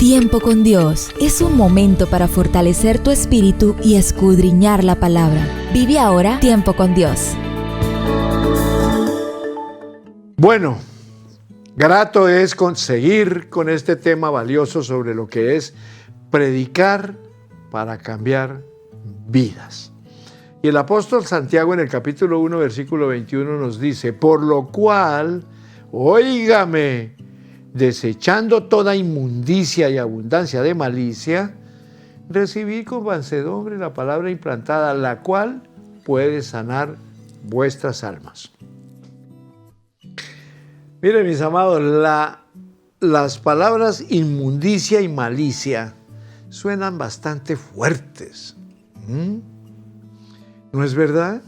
Tiempo con Dios es un momento para fortalecer tu espíritu y escudriñar la palabra. Vive ahora Tiempo con Dios. Bueno, grato es seguir con este tema valioso sobre lo que es predicar para cambiar vidas. Y el apóstol Santiago en el capítulo 1, versículo 21 nos dice: por lo cual, óigame, desechando toda inmundicia y abundancia de malicia, recibid con mansedumbre la palabra implantada, la cual puede sanar vuestras almas. Miren, mis amados, las palabras inmundicia y malicia suenan bastante fuertes. ¿No es verdad?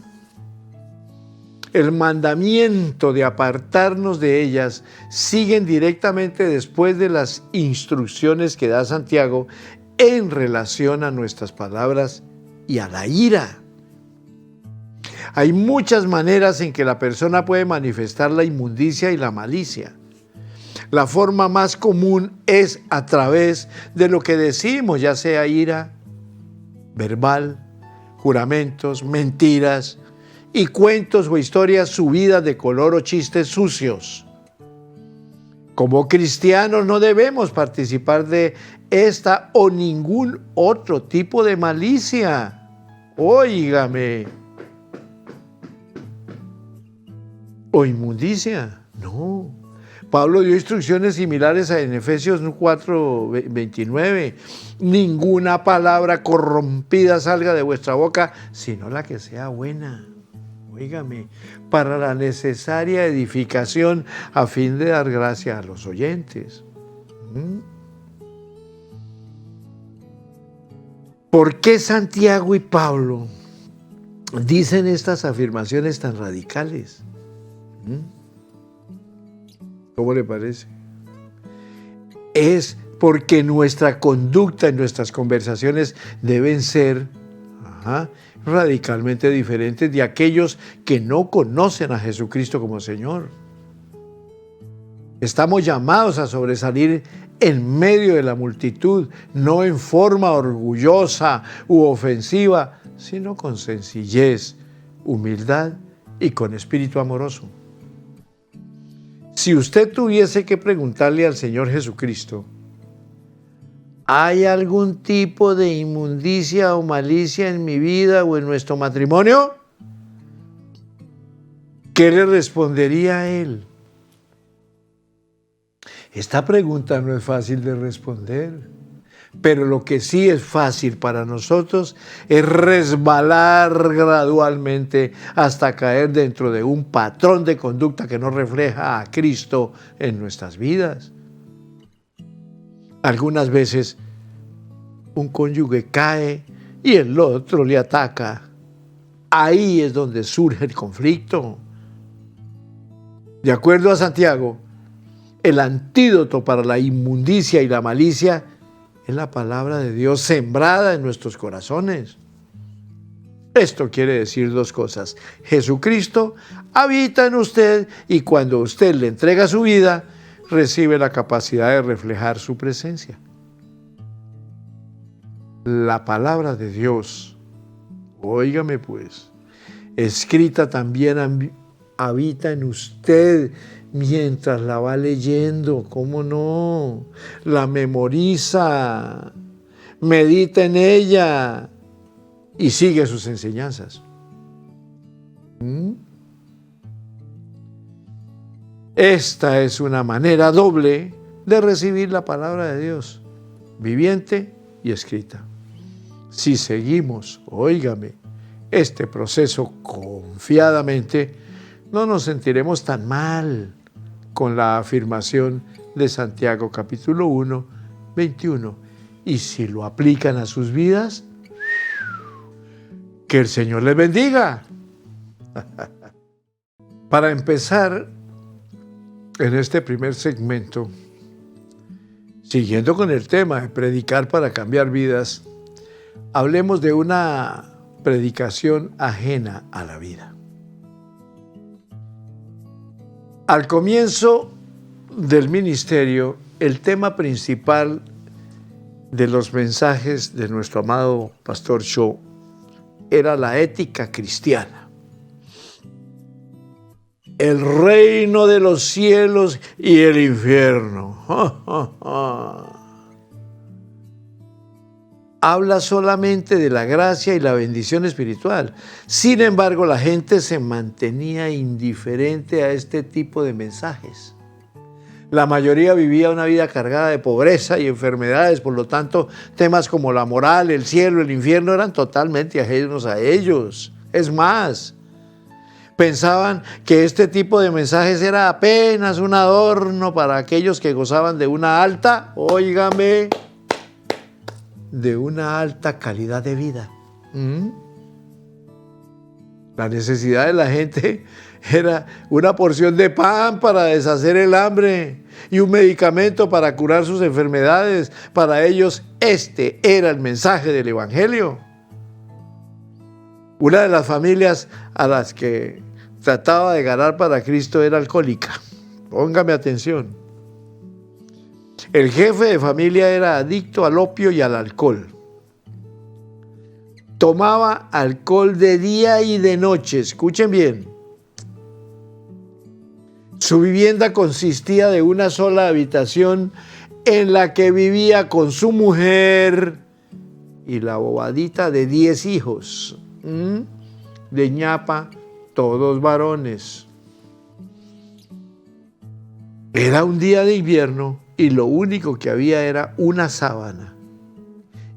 El mandamiento de apartarnos de ellas siguen directamente después de las instrucciones que da Santiago en relación a nuestras palabras y a la ira. Hay muchas maneras en que la persona puede manifestar la inmundicia y la malicia. La forma más común es a través de lo que decimos, ya sea ira verbal, juramentos, mentiras y cuentos o historias subidas de color o chistes sucios. Como cristianos no debemos participar de esta o ningún otro tipo de malicia. Óigame. O inmundicia. No. Pablo dio instrucciones similares en Efesios 4:29. Ninguna palabra corrompida salga de vuestra boca, sino la que sea buena. Óigame, para la necesaria edificación a fin de dar gracia a los oyentes. ¿Por qué Santiago y Pablo dicen estas afirmaciones tan radicales? ¿Cómo le parece? Es porque nuestra conducta y nuestras conversaciones deben ser radicalmente diferentes de aquellos que no conocen a Jesucristo como Señor. Estamos llamados a sobresalir en medio de la multitud, no en forma orgullosa u ofensiva, sino con sencillez, humildad y con espíritu amoroso. Si usted tuviese que preguntarle al Señor Jesucristo, ¿hay algún tipo de inmundicia o malicia en mi vida o en nuestro matrimonio? ¿Qué le respondería a Él? Esta pregunta no es fácil de responder, pero lo que sí es fácil para nosotros es resbalar gradualmente hasta caer dentro de un patrón de conducta que no refleja a Cristo en nuestras vidas. Algunas veces un cónyuge cae y el otro le ataca. Ahí es donde surge el conflicto. De acuerdo a Santiago, el antídoto para la inmundicia y la malicia es la palabra de Dios sembrada en nuestros corazones. Esto quiere decir dos cosas. Jesucristo habita en usted y cuando usted le entrega su vida, recibe la capacidad de reflejar su presencia. La palabra de Dios, óigame pues, escrita también habita en usted mientras la va leyendo, ¿cómo no? La memoriza, medita en ella y sigue sus enseñanzas. Esta es una manera doble de recibir la palabra de Dios, viviente y escrita. Si seguimos, óigame, este proceso confiadamente, no nos sentiremos tan mal con la afirmación de Santiago capítulo 1, 21. Y si lo aplican a sus vidas, que el Señor les bendiga. Para empezar, en este primer segmento, siguiendo con el tema de predicar para cambiar vidas, hablemos de una predicación ajena a la vida. Al comienzo del ministerio, el tema principal de los mensajes de nuestro amado Pastor Shaw era la ética cristiana. El reino de los cielos y el infierno. Habla solamente de la gracia y la bendición espiritual. Sin embargo, la gente se mantenía indiferente a este tipo de mensajes. La mayoría vivía una vida cargada de pobreza y enfermedades, por lo tanto, temas como la moral, el cielo, el infierno eran totalmente ajenos a ellos. Es más, pensaban que este tipo de mensajes era apenas un adorno para aquellos que gozaban de una alta, óigame, de una alta calidad de vida. La necesidad de la gente era una porción de pan para deshacer el hambre y un medicamento para curar sus enfermedades. Para ellos, este era el mensaje del Evangelio. Una de las familias a las que trataba de ganar para Cristo era alcohólica. Póngame atención. El jefe de familia era adicto al opio y al alcohol. Tomaba alcohol de día y de noche. Escuchen bien. Su vivienda consistía de una sola habitación en la que vivía con su mujer y la bobadita de 10 hijos. De ñapa, todos varones. Era un día de invierno y lo único que había era una sábana.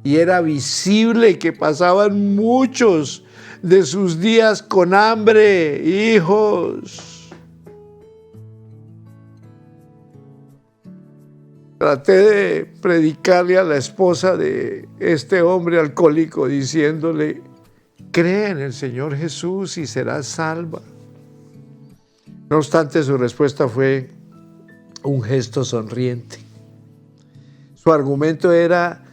Y era visible que pasaban muchos de sus días con hambre, hijos. Traté de predicarle a la esposa de este hombre alcohólico diciéndole: cree en el Señor Jesús y serás salva. No obstante, su respuesta fue un gesto sonriente. Su argumento era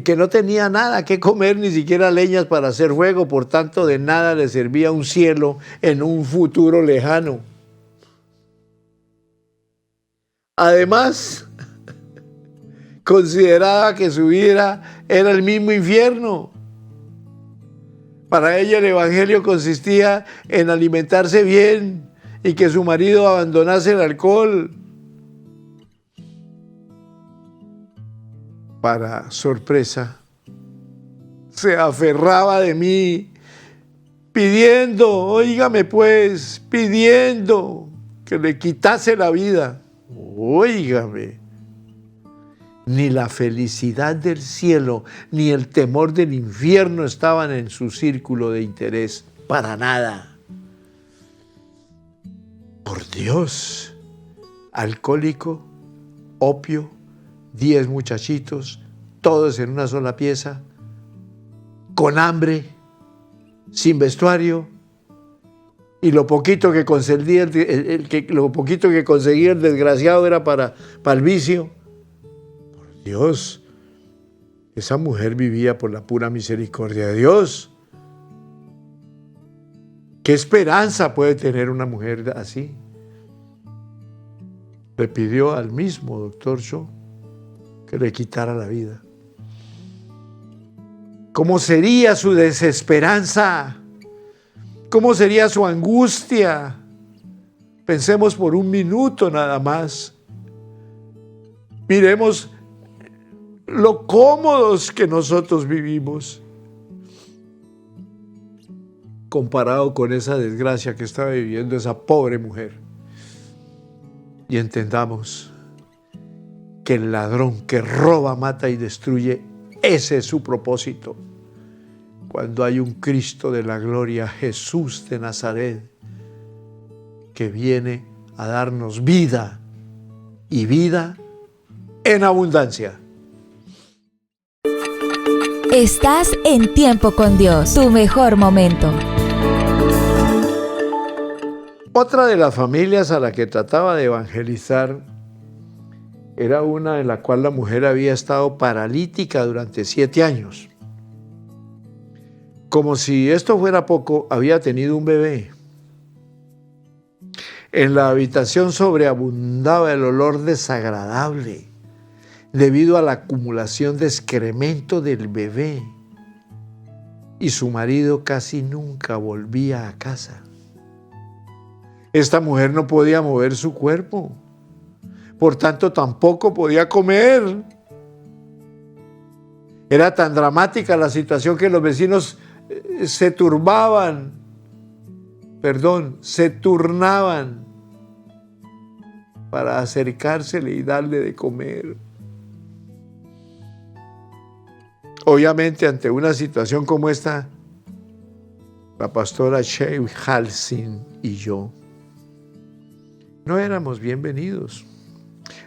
que no tenía nada que comer, ni siquiera leñas para hacer fuego, por tanto de nada le servía un cielo en un futuro lejano. Además, consideraba que su vida era el mismo infierno. Para ella el Evangelio consistía en alimentarse bien y que su marido abandonase el alcohol. Para sorpresa, se aferraba de mí, pidiendo, óigame pues, pidiendo que le quitase la vida. Óigame. Ni la felicidad del cielo, ni el temor del infierno estaban en su círculo de interés, para nada. Por Dios, alcohólico, opio, 10 muchachitos, todos en una sola pieza, con hambre, sin vestuario, y lo poquito que conseguía el desgraciado era para el vicio. Por Dios, esa mujer vivía por la pura misericordia de Dios. ¿Qué esperanza puede tener una mujer así? Le pidió al mismo doctor Shaw que le quitara la vida. ¿Cómo sería su desesperanza? ¿Cómo sería su angustia? Pensemos por un minuto nada más. Miremos lo cómodos que nosotros vivimos comparado con esa desgracia que estaba viviendo esa pobre mujer. Y entendamos que el ladrón que roba, mata y destruye, ese es su propósito. Cuando hay un Cristo de la gloria, Jesús de Nazaret, que viene a darnos vida y vida en abundancia. Estás en Tiempo con Dios, tu mejor momento. Otra de las familias a la que trataba de evangelizar era una en la cual la mujer había estado paralítica durante 7 años. Como si esto fuera poco, había tenido un bebé. En la habitación sobreabundaba el olor desagradable debido a la acumulación de excremento del bebé, y su marido casi nunca volvía a casa. Esta mujer no podía mover su cuerpo, por tanto tampoco podía comer. Era tan dramática la situación que los vecinos se turnaban para acercársele y darle de comer. Obviamente, ante una situación como esta, la pastora Shea Halsin y yo no éramos bienvenidos.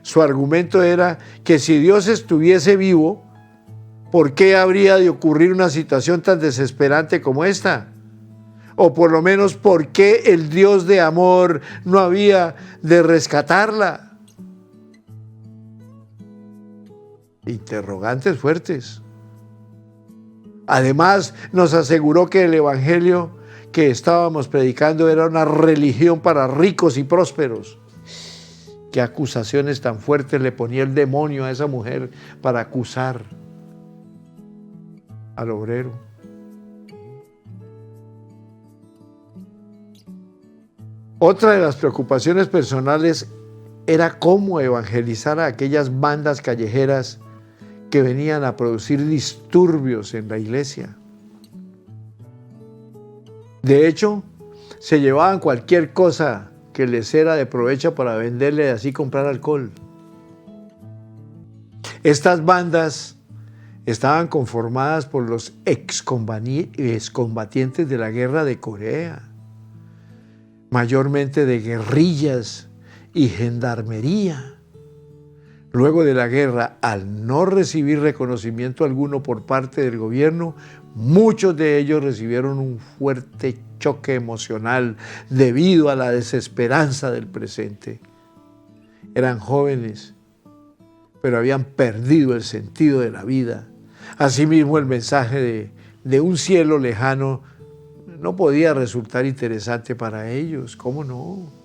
Su argumento era que si Dios estuviese vivo, ¿por qué habría de ocurrir una situación tan desesperante como esta? O por lo menos, ¿por qué el Dios de amor no había de rescatarla? Interrogantes fuertes. Además, nos aseguró que el evangelio que estábamos predicando era una religión para ricos y prósperos. ¿Qué acusaciones tan fuertes le ponía el demonio a esa mujer para acusar al obrero? Otra de las preocupaciones personales era cómo evangelizar a aquellas bandas callejeras que venían a producir disturbios en la iglesia. De hecho, se llevaban cualquier cosa que les era de provecho para venderle y así comprar alcohol. Estas bandas estaban conformadas por los excombatientes de la guerra de Corea, mayormente de guerrillas y gendarmería. Luego de la guerra, al no recibir reconocimiento alguno por parte del gobierno, muchos de ellos recibieron un fuerte choque emocional debido a la desesperanza del presente. Eran jóvenes, pero habían perdido el sentido de la vida. Asimismo, el mensaje de un cielo lejano no podía resultar interesante para ellos. ¿Cómo no?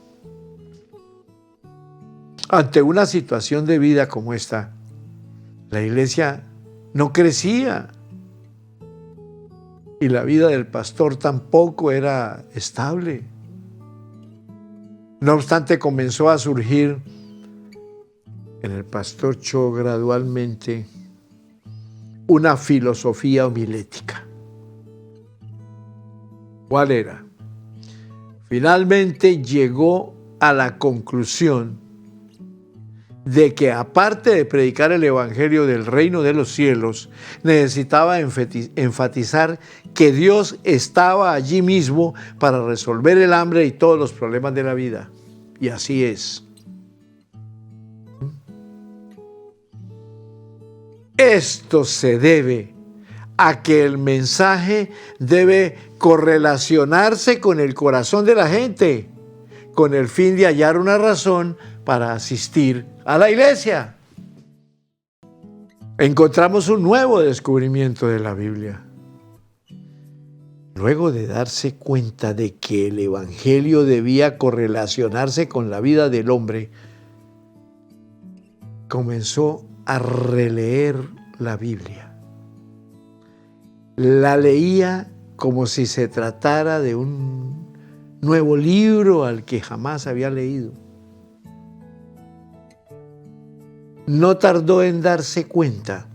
Ante una situación de vida como esta, la iglesia no crecía y la vida del pastor tampoco era estable. No obstante, comenzó a surgir en el pastor Cho gradualmente una filosofía homilética. ¿Cuál era? Finalmente llegó a la conclusión de que aparte de predicar el evangelio del reino de los cielos, necesitaba enfatizar que Dios estaba allí mismo para resolver el hambre y todos los problemas de la vida. Y así es. Esto se debe a que el mensaje debe correlacionarse con el corazón de la gente, con el fin de hallar una razón para asistir a la iglesia. Encontramos un nuevo descubrimiento de la Biblia. Luego de darse cuenta de que el evangelio debía correlacionarse con la vida del hombre, comenzó a releer la Biblia. La leía como si se tratara de un nuevo libro al que jamás había leído. No tardó en darse cuenta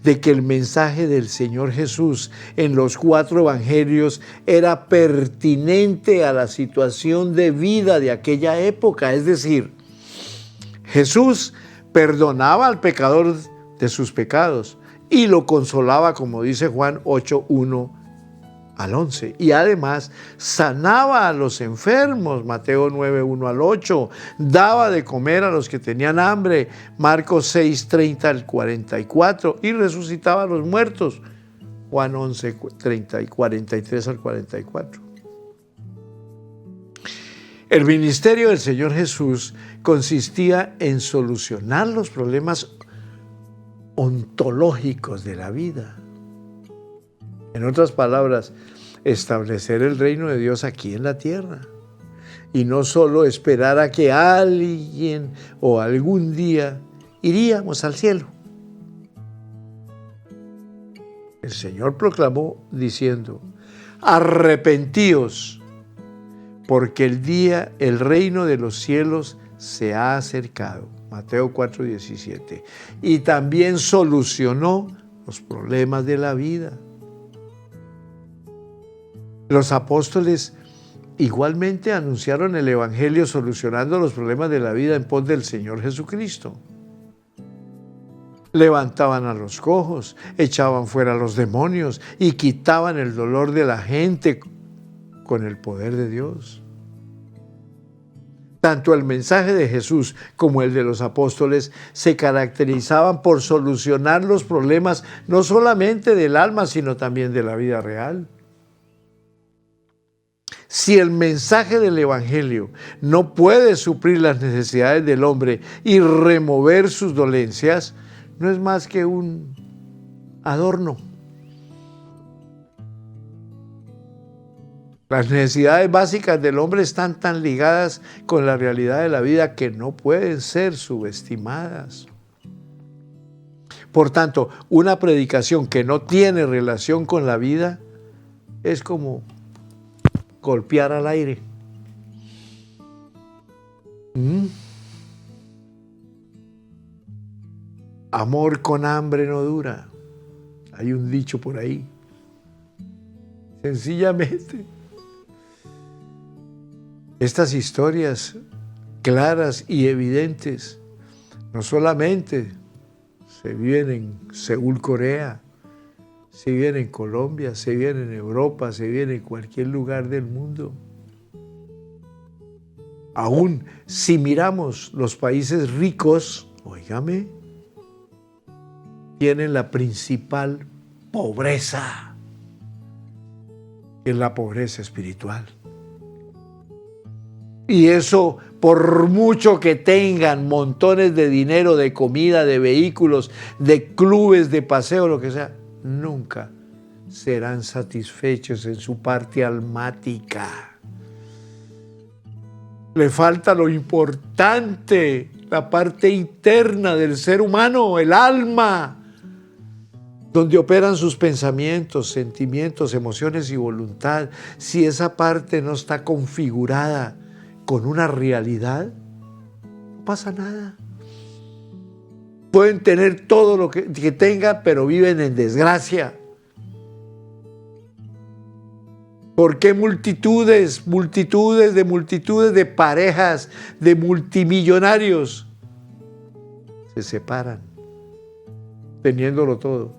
de que el mensaje del Señor Jesús en los 4 evangelios era pertinente a la situación de vida de aquella época. Es decir, Jesús perdonaba al pecador de sus pecados y lo consolaba, como dice Juan 8:1 al 11. Y además sanaba a los enfermos, Mateo 9:1 al 8. Daba de comer a los que tenían hambre, Marcos 6:30 al 44. Y resucitaba a los muertos, Juan 11:43 al 44. El ministerio del Señor Jesús consistía en solucionar los problemas ontológicos de la vida. En otras palabras, establecer el reino de Dios aquí en la tierra. Y no solo esperar a que alguien o algún día iríamos al cielo. El Señor proclamó diciendo: arrepentíos, porque el reino de los cielos se ha acercado. Mateo 4:17. Y también solucionó los problemas de la vida. Los apóstoles igualmente anunciaron el Evangelio solucionando los problemas de la vida en pos del Señor Jesucristo. Levantaban a los cojos, echaban fuera a los demonios y quitaban el dolor de la gente con el poder de Dios. Tanto el mensaje de Jesús como el de los apóstoles se caracterizaban por solucionar los problemas no solamente del alma, sino también de la vida real. Si el mensaje del Evangelio no puede suplir las necesidades del hombre y remover sus dolencias, no es más que un adorno. Las necesidades básicas del hombre están tan ligadas con la realidad de la vida que no pueden ser subestimadas. Por tanto, una predicación que no tiene relación con la vida es como golpear al aire. Amor con hambre no dura. Hay un dicho por ahí. Sencillamente, estas historias claras y evidentes no solamente se viven en Seúl, Corea, se viven en Colombia, se viven en Europa, se viven en cualquier lugar del mundo. Aún si miramos los países ricos, óigame, tienen la principal pobreza, que es la pobreza espiritual. Y eso, por mucho que tengan montones de dinero, de comida, de vehículos, de clubes, de paseo, lo que sea, nunca serán satisfechos en su parte almática. Le falta lo importante, la parte interna del ser humano, el alma, donde operan sus pensamientos, sentimientos, emociones y voluntad. Si esa parte no está configurada con una realidad, no pasa nada. Pueden tener todo lo que tengan, pero viven en desgracia. ¿Por qué multitudes de parejas, de multimillonarios se separan, teniéndolo todo,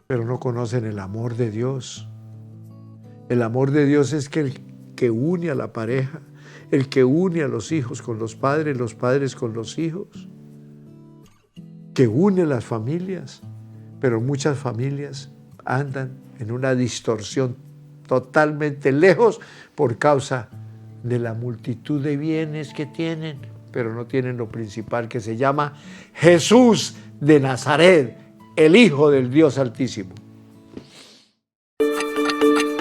pero no conocen el amor de Dios? El amor de Dios es el que une a la pareja, el que une a los hijos con los padres con los hijos, que une las familias, pero muchas familias andan en una distorsión totalmente lejos por causa de la multitud de bienes que tienen, pero no tienen lo principal, que se llama Jesús de Nazaret, el Hijo del Dios Altísimo.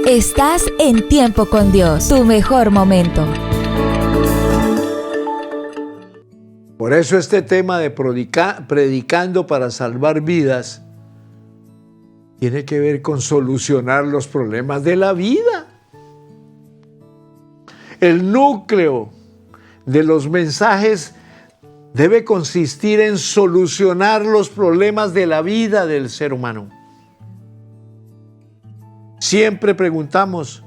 Estás en Tiempo con Dios, tu mejor momento. Por eso este tema de predicando para salvar vidas tiene que ver con solucionar los problemas de la vida. El núcleo de los mensajes debe consistir en solucionar los problemas de la vida del ser humano. Siempre preguntamos,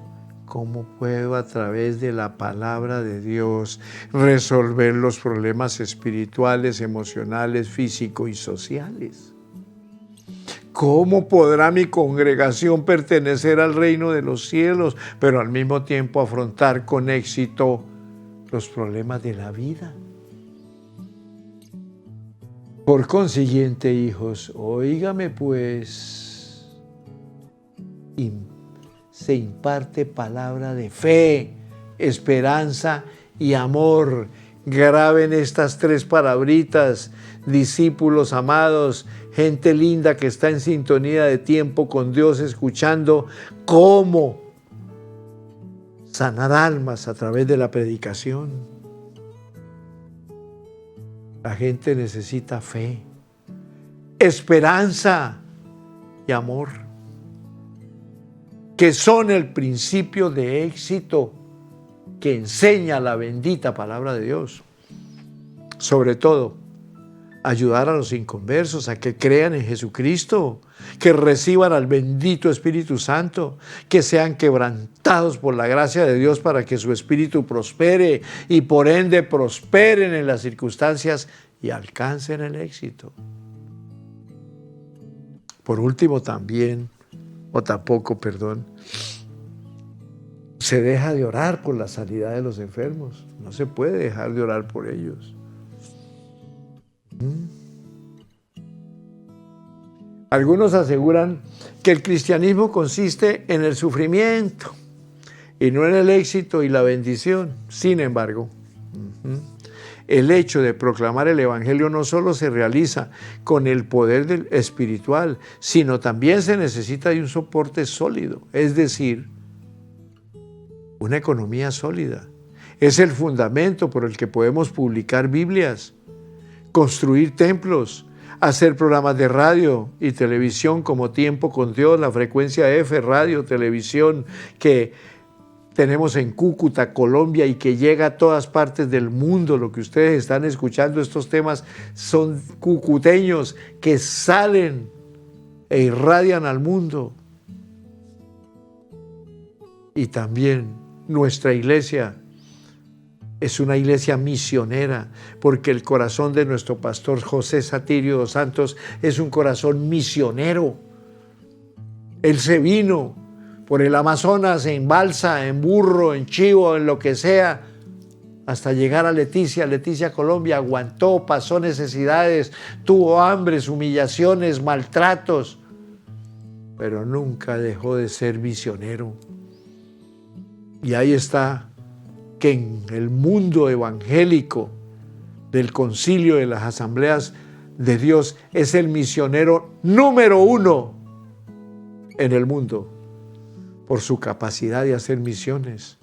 ¿cómo puedo a través de la palabra de Dios resolver los problemas espirituales, emocionales, físicos y sociales? ¿Cómo podrá mi congregación pertenecer al reino de los cielos, pero al mismo tiempo afrontar con éxito los problemas de la vida? Por consiguiente, hijos, óigame pues, se imparte palabra de fe, esperanza y amor. Graben estas 3 palabritas, discípulos amados, gente linda que está en sintonía de tiempo con Dios, escuchando cómo sanar almas a través de la predicación. La gente necesita fe, esperanza y amor, que son el principio de éxito que enseña la bendita palabra de Dios. Sobre todo, ayudar a los inconversos a que crean en Jesucristo, que reciban al bendito Espíritu Santo, que sean quebrantados por la gracia de Dios para que su espíritu prospere y por ende prosperen en las circunstancias y alcancen el éxito. Por último se deja de orar por la sanidad de los enfermos. No se puede dejar de orar por ellos. Algunos aseguran que el cristianismo consiste en el sufrimiento y no en el éxito y la bendición. Sin embargo, el hecho de proclamar el evangelio no solo se realiza con el poder espiritual, sino también se necesita de un soporte sólido, es decir, una economía sólida. Es el fundamento por el que podemos publicar Biblias, construir templos, hacer programas de radio y televisión como Tiempo con Dios, la frecuencia F, radio, televisión que tenemos en Cúcuta, Colombia, y que llega a todas partes del mundo. Lo que ustedes están escuchando, estos temas son cucuteños que salen e irradian al mundo. Y también nuestra iglesia es una iglesia misionera, porque el corazón de nuestro pastor José Satirio dos Santos es un corazón misionero. Él se vino por el Amazonas en balsa, en burro, en chivo, en lo que sea, hasta llegar a Leticia, Colombia. Aguantó, pasó necesidades, tuvo hambres, humillaciones, maltratos, pero nunca dejó de ser misionero. Y ahí está, que en el mundo evangélico del concilio de las asambleas de Dios es el misionero número 1 en el mundo por su capacidad de hacer misiones.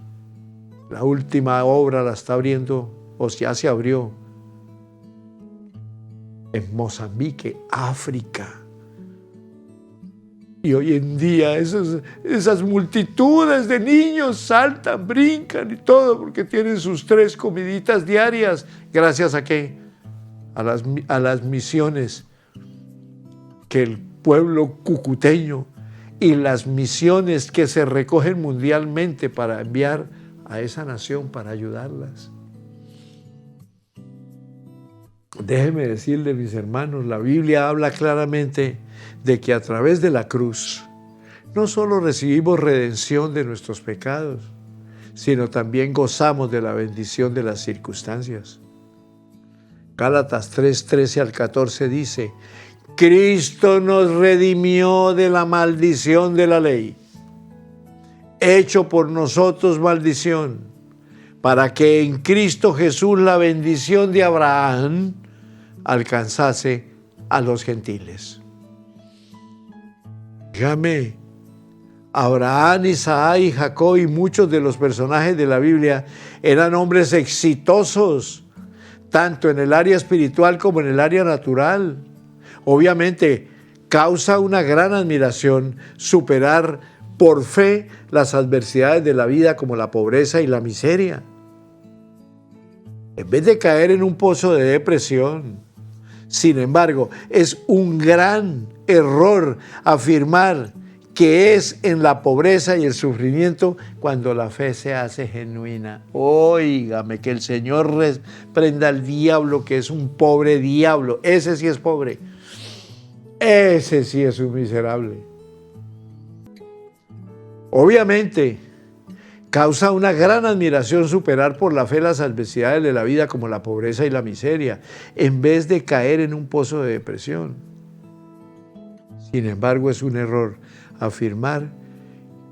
La última obra la está abriendo, o ya se abrió, en Mozambique, África. Y hoy en día esas multitudes de niños saltan, brincan y todo porque tienen sus 3 comiditas diarias. ¿Gracias a qué? A las misiones que el pueblo cucuteño y las misiones que se recogen mundialmente para enviar a esa nación para ayudarlas. Déjenme decirle, mis hermanos, la Biblia habla claramente de que a través de la cruz no solo recibimos redención de nuestros pecados, sino también gozamos de la bendición de las circunstancias. Gálatas 3, 13 al 14 dice: Cristo nos redimió de la maldición de la ley, hecho por nosotros maldición, para que en Cristo Jesús la bendición de Abraham alcanzase a los gentiles. Dígame, Abraham, Isaac y Jacob y muchos de los personajes de la Biblia eran hombres exitosos, tanto en el área espiritual como en el área natural. Obviamente, causa una gran admiración superar por fe las adversidades de la vida como la pobreza y la miseria. En vez de caer en un pozo de depresión. Sin embargo, es un gran error afirmar que es en la pobreza y el sufrimiento cuando la fe se hace genuina. Óigame, que el Señor reprenda al diablo, que es un pobre diablo. Ese sí es pobre. Ese sí es un miserable. Obviamente, causa una gran admiración superar por la fe las adversidades de la vida como la pobreza y la miseria, en vez de caer en un pozo de depresión. Sin embargo, es un error afirmar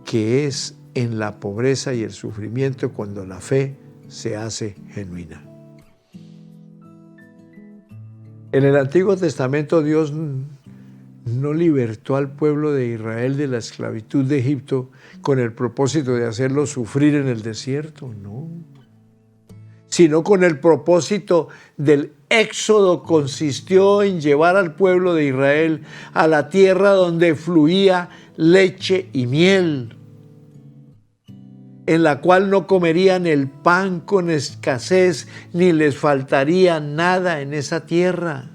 que es en la pobreza y el sufrimiento cuando la fe se hace genuina. En el Antiguo Testamento Dios no libertó al pueblo de Israel de la esclavitud de Egipto con el propósito de hacerlo sufrir en el desierto, no. sino con el propósito del éxodo consistió en llevar al pueblo de Israel a la tierra donde fluía leche y miel, en la cual no comerían el pan con escasez, ni les faltaría nada en esa tierra.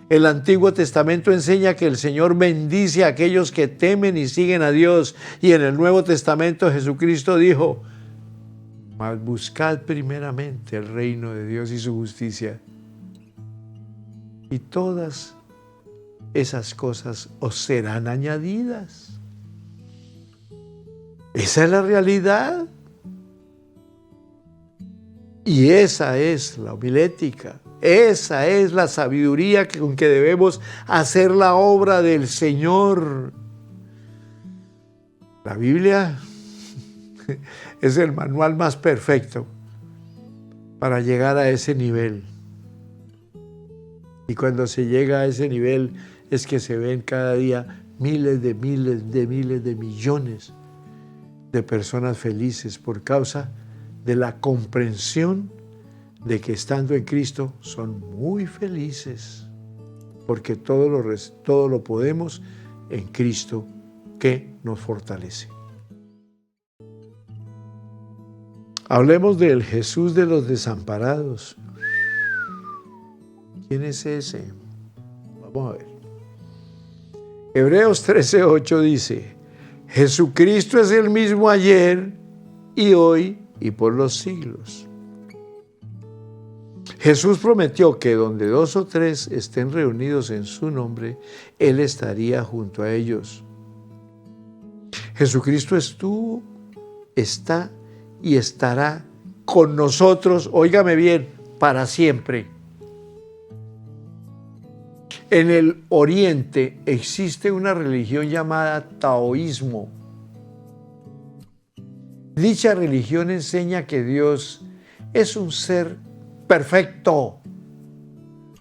El Antiguo Testamento enseña que el Señor bendice a aquellos que temen y siguen a Dios. Y en el Nuevo Testamento Jesucristo dijo: mas buscad primeramente el reino de Dios y su justicia, y todas esas cosas os serán añadidas. Esa es la realidad. Y esa es la homilética. Esa es la sabiduría con que debemos hacer la obra del Señor. La Biblia es el manual más perfecto para llegar a ese nivel. Y cuando se llega a ese nivel es que se ven cada día miles de millones de personas felices por causa de la comprensión de que estando en Cristo son muy felices, porque todo lo podemos en Cristo que nos fortalece. Hablemos del Jesús de los desamparados. ¿Quién es ese? Vamos a ver. Hebreos 13:8 dice: Jesucristo es el mismo ayer y hoy y por los siglos. Jesús prometió que donde 2 o 3 estén reunidos en su nombre, Él estaría junto a ellos. Jesucristo estuvo, está y estará con nosotros, óigame bien, para siempre. En el Oriente existe una religión llamada taoísmo. Dicha religión enseña que Dios es un ser perfecto,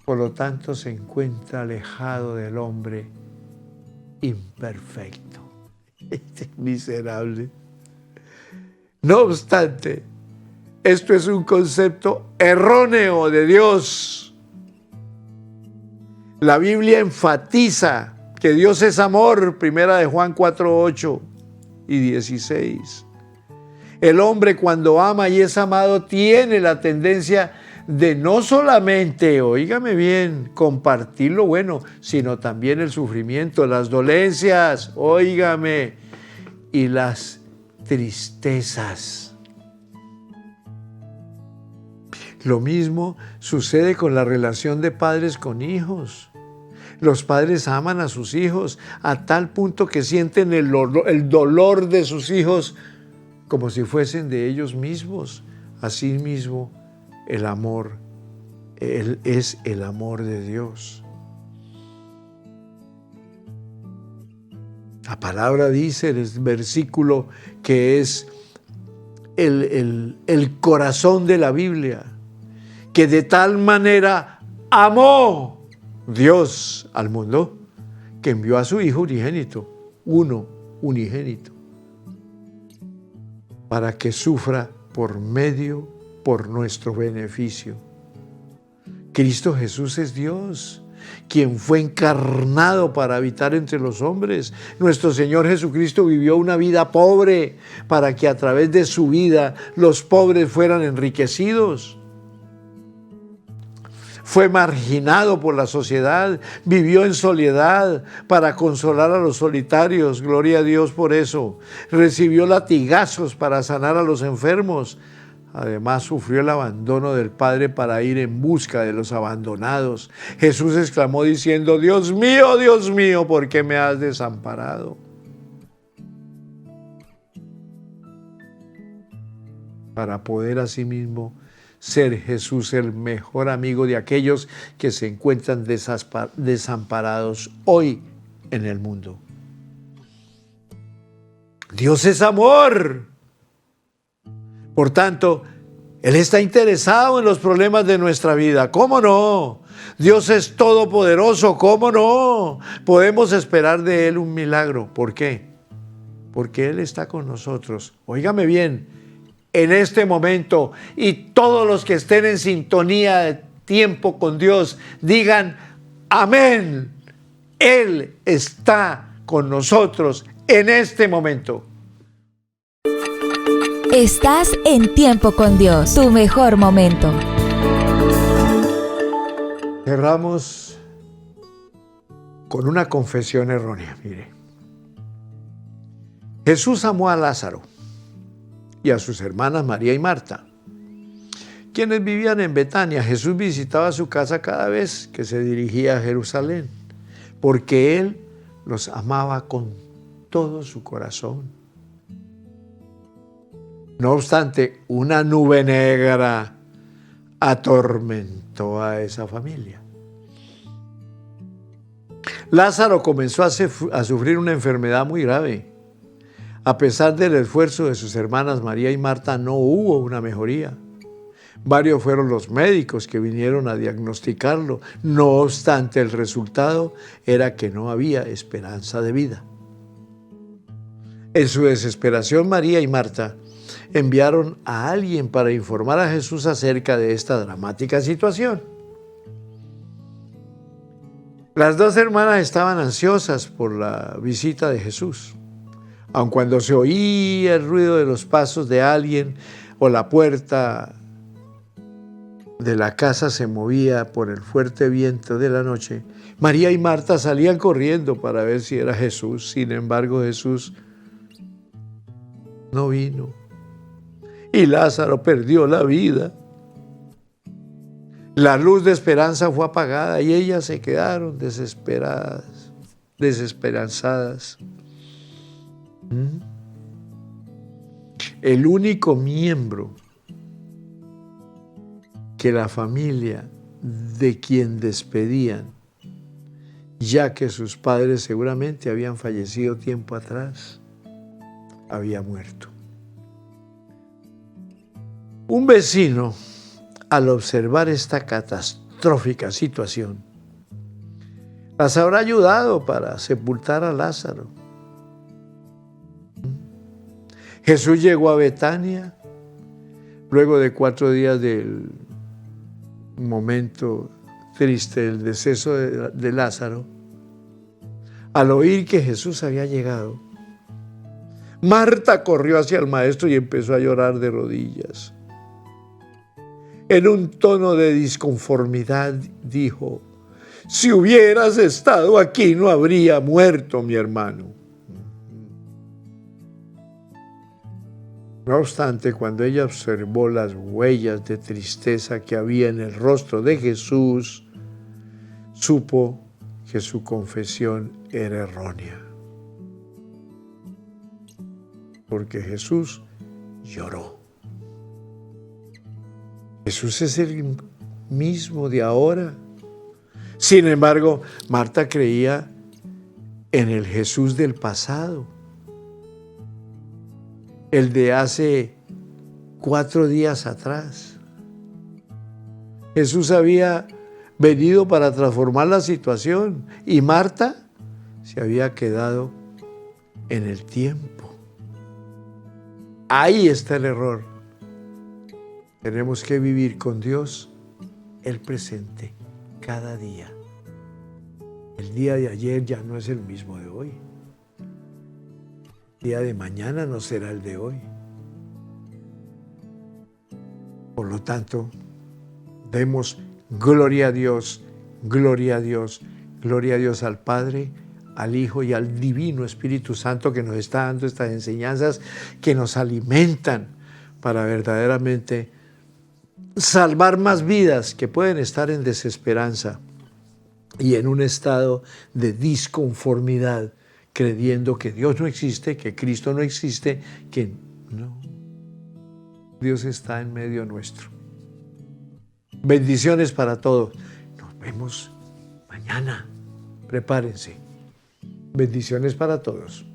por lo tanto se encuentra alejado del hombre imperfecto. Este miserable. No obstante, esto es un concepto erróneo de Dios. La Biblia enfatiza que Dios es amor, primera de Juan 4:8 y 16. El hombre, cuando ama y es amado, tiene la tendencia de no solamente, oígame bien, compartir lo bueno, sino también el sufrimiento, las dolencias, óigame, y las tristezas. Lo mismo sucede con la relación de padres con hijos. Los padres aman a sus hijos a tal punto que sienten el dolor de sus hijos como si fuesen de ellos mismos. Asimismo, el amor, Él es el amor de Dios. La palabra dice en el versículo que es el corazón de la Biblia, que de tal manera amó Dios al mundo, que envió a su Hijo unigénito, unigénito, para que sufra por nuestro beneficio. Cristo Jesús es Dios, quien fue encarnado para habitar entre los hombres. Nuestro Señor Jesucristo vivió una vida pobre para que a través de su vida los pobres fueran enriquecidos. Fue marginado por la sociedad, vivió en soledad para consolar a los solitarios, gloria a Dios por eso. Recibió latigazos para sanar a los enfermos. Además, sufrió el abandono del Padre para ir en busca de los abandonados. Jesús exclamó diciendo: Dios mío, ¿por qué me has desamparado? Para poder asimismo ser Jesús el mejor amigo de aquellos que se encuentran desamparados hoy en el mundo. Dios es amor. Por tanto, Él está interesado en los problemas de nuestra vida. ¿Cómo no? Dios es todopoderoso. ¿Cómo no? Podemos esperar de Él un milagro. ¿Por qué? Porque Él está con nosotros. Óigame bien, en este momento, y todos los que estén en sintonía de tiempo con Dios digan amén. Él está con nosotros en este momento. Estás en Tiempo con Dios, tu mejor momento. Cerramos con una confesión errónea. Mire, Jesús amó a Lázaro y a sus hermanas María y Marta, quienes vivían en Betania. Jesús visitaba su casa cada vez que se dirigía a Jerusalén, porque Él los amaba con todo su corazón. No obstante, una nube negra atormentó a esa familia. Lázaro comenzó a sufrir una enfermedad muy grave. A pesar del esfuerzo de sus hermanas María y Marta, no hubo una mejoría. Varios fueron los médicos que vinieron a diagnosticarlo. No obstante, el resultado era que no había esperanza de vida. En su desesperación, María y Marta enviaron a alguien para informar a Jesús acerca de esta dramática situación. Las dos hermanas estaban ansiosas por la visita de Jesús. Aun cuando se oía el ruido de los pasos de alguien o la puerta de la casa se movía por el fuerte viento de la noche, María y Marta salían corriendo para ver si era Jesús. Sin embargo, Jesús no vino y Lázaro perdió la vida. La luz de esperanza fue apagada y ellas se quedaron desesperanzadas. El único miembro que la familia de quien despedían, ya que sus padres seguramente habían fallecido tiempo atrás, había muerto. Un vecino, al observar esta catastrófica situación, las habrá ayudado para sepultar a Lázaro. Jesús llegó a Betania luego de 4 días del momento triste del deceso de Lázaro. Al oír que Jesús había llegado, Marta corrió hacia el maestro y empezó a llorar de rodillas. En un tono de disconformidad dijo: si hubieras estado aquí no habría muerto mi hermano. No obstante, cuando ella observó las huellas de tristeza que había en el rostro de Jesús, supo que su confesión era errónea. Porque Jesús lloró. Jesús es el mismo de ahora. Sin embargo, Marta creía en el Jesús del pasado, el de hace 4 días atrás. Jesús había venido para transformar la situación y Marta se había quedado en el tiempo. Ahí está el error. Tenemos que vivir con Dios el presente cada día. El día de ayer ya no es el mismo de hoy. El día de mañana no será el de hoy. Por lo tanto, demos gloria a Dios, gloria a Dios, gloria a Dios al Padre, al Hijo y al Divino Espíritu Santo que nos está dando estas enseñanzas que nos alimentan para verdaderamente salvar más vidas que pueden estar en desesperanza y en un estado de disconformidad, creyendo que Dios no existe, que Cristo no existe, que no. Dios está en medio nuestro. Bendiciones para todos. Nos vemos mañana. Prepárense. Bendiciones para todos.